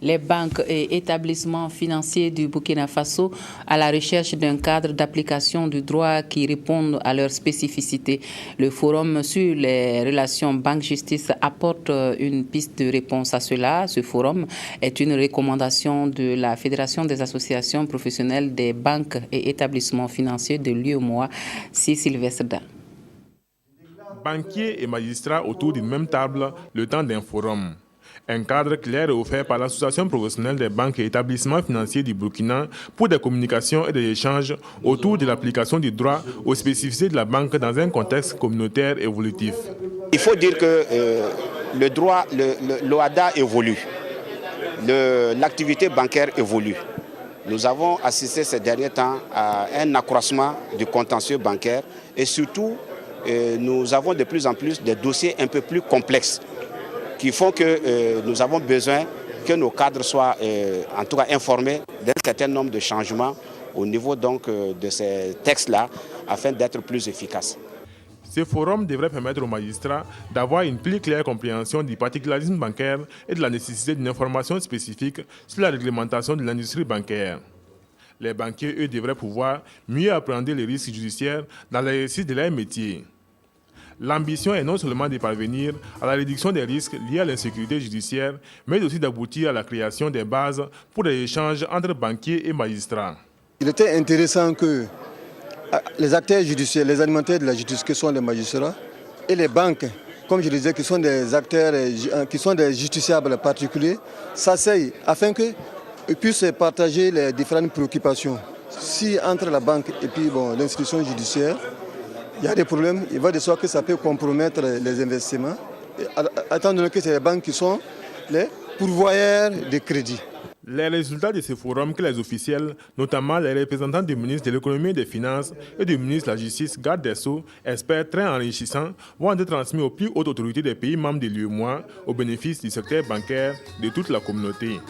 Les banques et établissements financiers du Burkina Faso à la recherche d'un cadre d'application du droit qui réponde à leurs spécificités. Le forum sur les relations banque-justice apporte une piste de réponse à cela. Ce forum est une recommandation de la Fédération des associations professionnelles des banques et établissements financiers de l'UEMOA, C. Sylvestre Da. Banquiers et magistrats autour d'une même table, le temps d'un forum. Un cadre clair est offert par l'Association professionnelle des banques et établissements financiers du Burkina pour des communications et des échanges autour de l'application du droit aux spécificités de la banque dans un contexte communautaire évolutif. Il faut dire que le droit, l'OHADA évolue, l'activité bancaire évolue. Nous avons assisté ces derniers temps à un accroissement du contentieux bancaire et surtout, nous avons de plus en plus des dossiers un peu plus complexes qui font que nous avons besoin que nos cadres soient en tout cas informés d'un certain nombre de changements au niveau donc de ces textes-là afin d'être plus efficaces. Ce forum devrait permettre aux magistrats d'avoir une plus claire compréhension du particularisme bancaire et de la nécessité d'une information spécifique sur la réglementation de l'industrie bancaire. Les banquiers, eux, devraient pouvoir mieux appréhender les risques judiciaires dans l'exercice de leur métier. L'ambition est non seulement de parvenir à la réduction des risques liés à l'insécurité judiciaire, mais aussi d'aboutir à la création des bases pour des échanges entre banquiers et magistrats. Il était intéressant que les acteurs judiciaires, les animateurs de la justice, que sont les magistrats, et les banques, comme je disais, qui sont des acteurs, qui sont des justiciables particuliers, s'asseyent afin qu'ils puissent partager les différentes préoccupations. Si entre la banque et puis l'institution judiciaire, il y a des problèmes, il va de soi que ça peut compromettre les investissements, étant donné que c'est les banques qui sont les pourvoyeurs de crédit. Les résultats de ce forum que les officiels, notamment les représentants du ministre de l'économie et des finances et du ministre de la justice, garde des Sceaux, espèrent très enrichissants, vont être transmis aux plus hautes autorités des pays membres de l'UEMOA au bénéfice du secteur bancaire de toute la communauté.